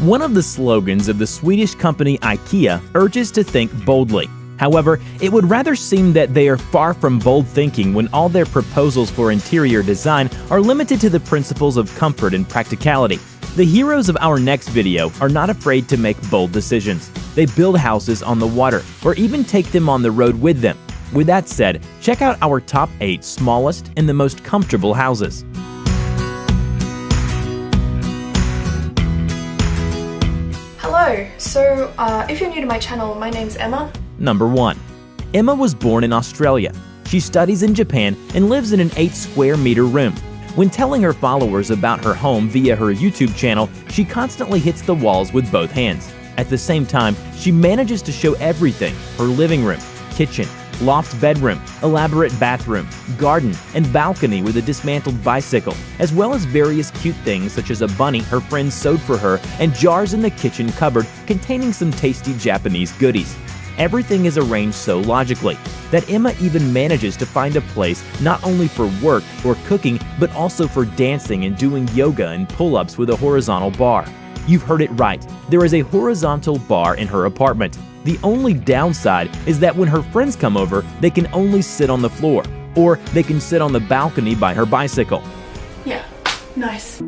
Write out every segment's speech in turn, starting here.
One of the slogans of the Swedish company IKEA urges to think boldly. However, it would rather seem that they are far from bold thinking when all their proposals for interior design are limited to the principles of comfort and practicality. The heroes of our next video are not afraid to make bold decisions. They build houses on the water, or even take them on the road with them. With that said, check out our top 8 smallest and the most comfortable houses. Hello, so if you're new to my channel, my name's Emma. Number 1. Emma was born in Australia. She studies in Japan and lives in an 8 square meter room. When telling her followers about her home via her YouTube channel, she constantly hits the walls with both hands. At the same time, she manages to show everything: her living room, kitchen, loft bedroom, elaborate bathroom, garden, and balcony with a dismantled bicycle, as well as various cute things such as a bunny her friend sewed for her and jars in the kitchen cupboard containing some tasty Japanese goodies. Everything is arranged so logically that Emma even manages to find a place not only for work or cooking, but also for dancing and doing yoga and pull-ups with a horizontal bar. You've heard it right, there is a horizontal bar in her apartment. The only downside is that when her friends come over, they can only sit on the floor, or they can sit on the balcony by her bicycle. Yeah, nice.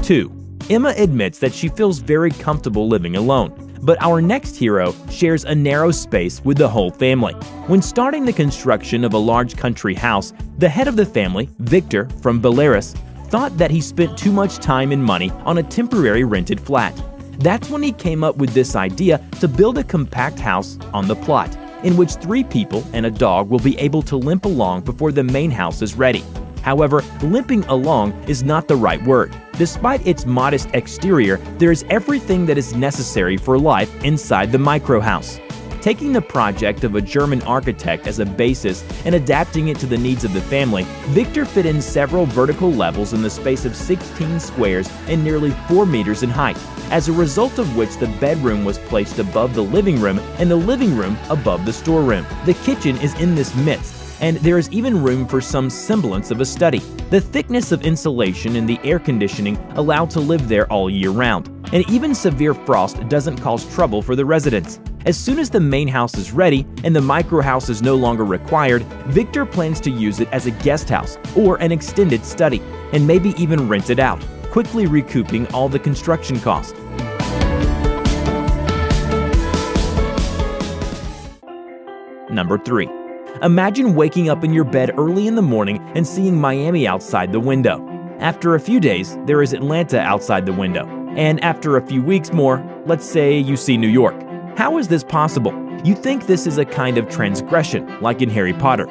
2. Emma admits that she feels very comfortable living alone. But our next hero shares a narrow space with the whole family. When starting the construction of a large country house, the head of the family, Victor from Belarus, thought that he spent too much time and money on a temporary rented flat. That's when he came up with this idea to build a compact house on the plot, in which 3 people and a dog will be able to limp along before the main house is ready. However, limping along is not the right word. Despite its modest exterior, there is everything that is necessary for life inside the micro house. Taking the project of a German architect as a basis and adapting it to the needs of the family, Victor fit in several vertical levels in the space of 16 squares and nearly 4 meters in height, as a result of which the bedroom was placed above the living room and the living room above the storeroom. The kitchen is in this midst, and there is even room for some semblance of a study. The thickness of insulation and the air conditioning allow to live there all year round, and even severe frost doesn't cause trouble for the residents. As soon as the main house is ready and the micro house is no longer required, Victor plans to use it as a guest house or an extended study, and maybe even rent it out, quickly recouping all the construction cost. Number 3. Imagine waking up in your bed early in the morning and seeing Miami outside the window. After a few days, there is Atlanta outside the window. And after a few weeks more, let's say you see New York. How is this possible? You think this is a kind of transgression, like in Harry Potter.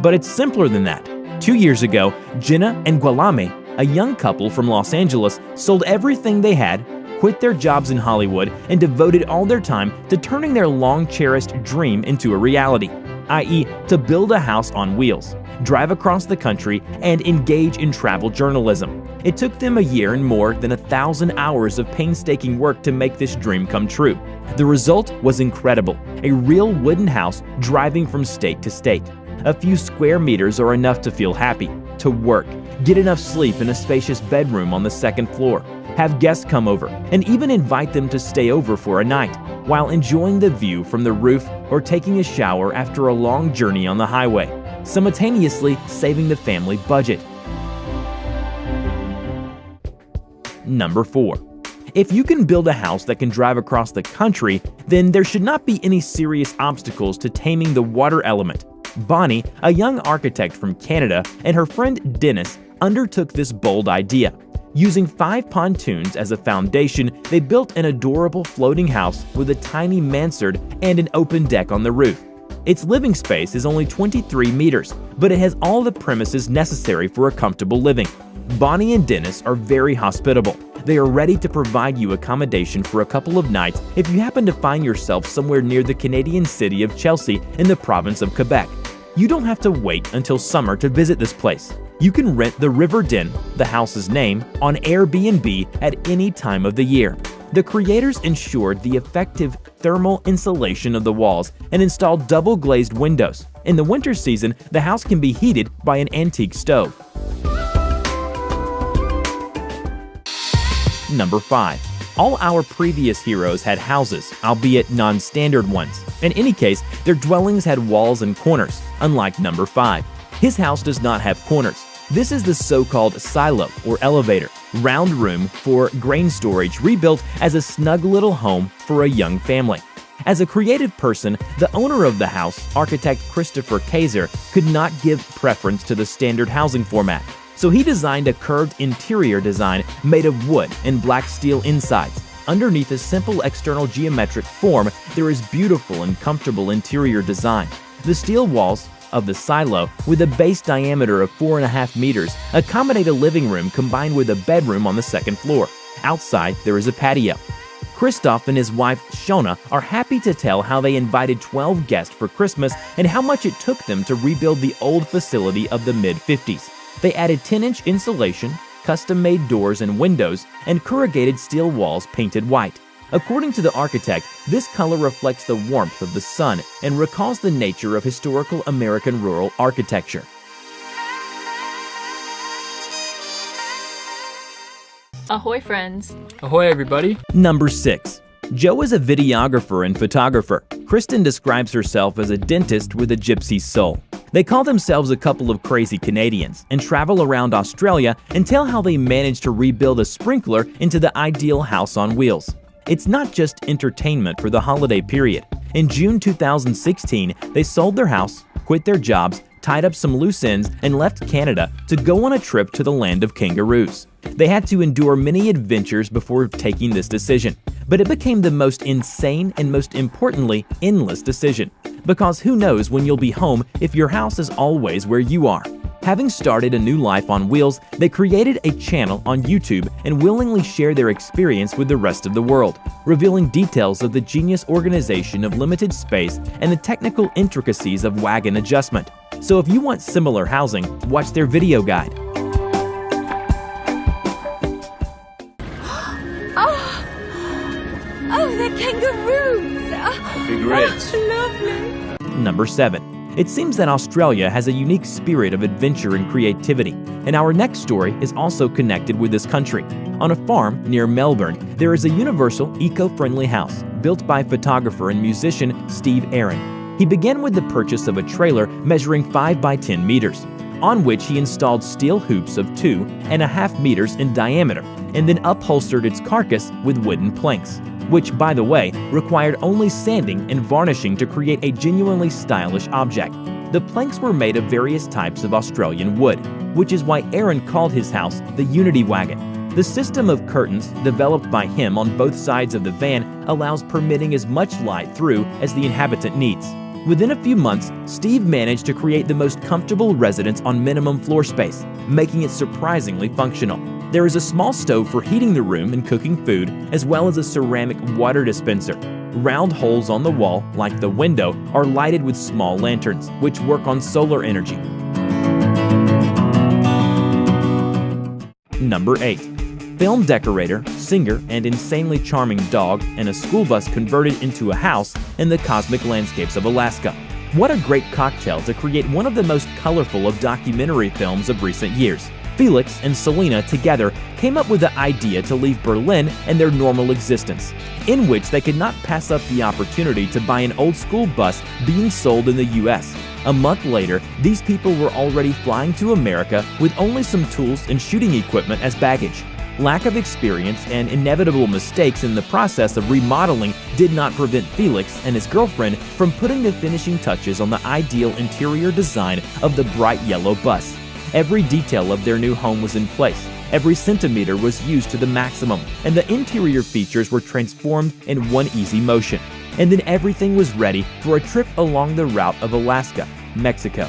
But it's simpler than that. 2 years ago, Jenna and Gualame, a young couple from Los Angeles, sold everything they had, quit their jobs in Hollywood, and devoted all their time to turning their long-cherished dream into a reality, i.e., to build a house on wheels, drive across the country, and engage in travel journalism. It took them a year and more than 1,000 hours of painstaking work to make this dream come true. The result was incredible, a real wooden house driving from state to state. A few square meters are enough to feel happy, to work, get enough sleep in a spacious bedroom on the 2nd floor, have guests come over, and even invite them to stay over for a night, while enjoying the view from the roof or taking a shower after a long journey on the highway, simultaneously saving the family budget. Number 4. If you can build a house that can drive across the country, then there should not be any serious obstacles to taming the water element. Bonnie, a young architect from Canada, and her friend Dennis undertook this bold idea. Using 5 pontoons as a foundation, they built an adorable floating house with a tiny mansard and an open deck on the roof. Its living space is only 23 meters, but it has all the premises necessary for a comfortable living. Bonnie and Dennis are very hospitable. They are ready to provide you accommodation for a couple of nights if you happen to find yourself somewhere near the Canadian city of Chelsea in the province of Quebec. You don't have to wait until summer to visit this place. You can rent the River Den, the house's name, on Airbnb at any time of the year. The creators ensured the effective thermal insulation of the walls and installed double-glazed windows. In the winter season, the house can be heated by an antique stove. Number 5. All our previous heroes had houses, albeit non-standard ones. In any case, their dwellings had walls and corners, unlike number 5. His house does not have corners. This is the so-called silo or elevator, round room for grain storage rebuilt as a snug little home for a young family. As a creative person, the owner of the house, architect Christopher Kaiser, could not give preference to the standard housing format. So he designed a curved interior design made of wood and black steel insides. Underneath a simple external geometric form, there is beautiful and comfortable interior design. The steel walls of the silo, with a base diameter of 4.5 meters, accommodate a living room combined with a bedroom on the second floor. Outside, there is a patio. Christoph and his wife Shona are happy to tell how they invited 12 guests for Christmas and how much it took them to rebuild the old facility of the mid-50s. They added 10-inch insulation, custom-made doors and windows, and corrugated steel walls painted white. According to the architect, this color reflects the warmth of the sun and recalls the nature of historical American rural architecture. Ahoy, friends! Ahoy, everybody! Number 6. Joe is a videographer and photographer. Kristen describes herself as a dentist with a gypsy soul. They call themselves a couple of crazy Canadians and travel around Australia and tell how they managed to rebuild a sprinkler into the ideal house on wheels. It's not just entertainment for the holiday period. In June 2016, they sold their house, quit their jobs, tied up some loose ends, and left Canada to go on a trip to the land of kangaroos. They had to endure many adventures before taking this decision, but it became the most insane and most importantly, endless decision. Because who knows when you'll be home if your house is always where you are. Having started a new life on wheels, they created a channel on YouTube and willingly share their experience with the rest of the world, revealing details of the genius organization of limited space and the technical intricacies of wagon adjustment. So if you want similar housing, watch their video guide. Oh, they're kangaroos! Congrats! Oh, lovely! Number 7. It seems that Australia has a unique spirit of adventure and creativity, and our next story is also connected with this country. On a farm near Melbourne, there is a universal, eco-friendly house built by photographer and musician Steve Aaron. He began with the purchase of a trailer measuring 5 by 10 meters, on which he installed steel hoops of 2.5 meters in diameter, and then upholstered its carcass with wooden planks, which, by the way, required only sanding and varnishing to create a genuinely stylish object. The planks were made of various types of Australian wood, which is why Aaron called his house the Unity Wagon. The system of curtains developed by him on both sides of the van allows permitting as much light through as the inhabitant needs. Within a few months, Steve managed to create the most comfortable residence on minimum floor space, making it surprisingly functional. There is a small stove for heating the room and cooking food, as well as a ceramic water dispenser. Round holes on the wall, like the window, are lighted with small lanterns, which work on solar energy. Number 8. Film decorator, singer, and insanely charming dog and a school bus converted into a house in the cosmic landscapes of Alaska. What a great cocktail to create one of the most colorful of documentary films of recent years. Felix and Selena together came up with the idea to leave Berlin and their normal existence, in which they could not pass up the opportunity to buy an old school bus being sold in the US. A month later, these people were already flying to America with only some tools and shooting equipment as baggage. Lack of experience and inevitable mistakes in the process of remodeling did not prevent Felix and his girlfriend from putting the finishing touches on the ideal interior design of the bright yellow bus. Every detail of their new home was in place. Every centimeter was used to the maximum, and the interior features were transformed in one easy motion. And then everything was ready for a trip along the route of Alaska, Mexico.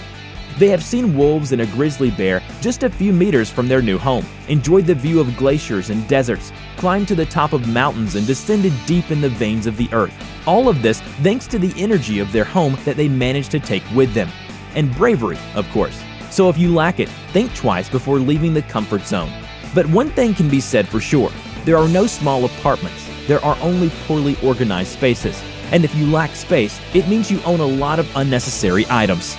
They have seen wolves and a grizzly bear just a few meters from their new home, enjoyed the view of glaciers and deserts, climbed to the top of mountains and descended deep in the veins of the earth. All of this thanks to the energy of their home that they managed to take with them. And bravery, of course. So if you lack it, think twice before leaving the comfort zone. But one thing can be said for sure, there are no small apartments, there are only poorly organized spaces. And if you lack space, it means you own a lot of unnecessary items.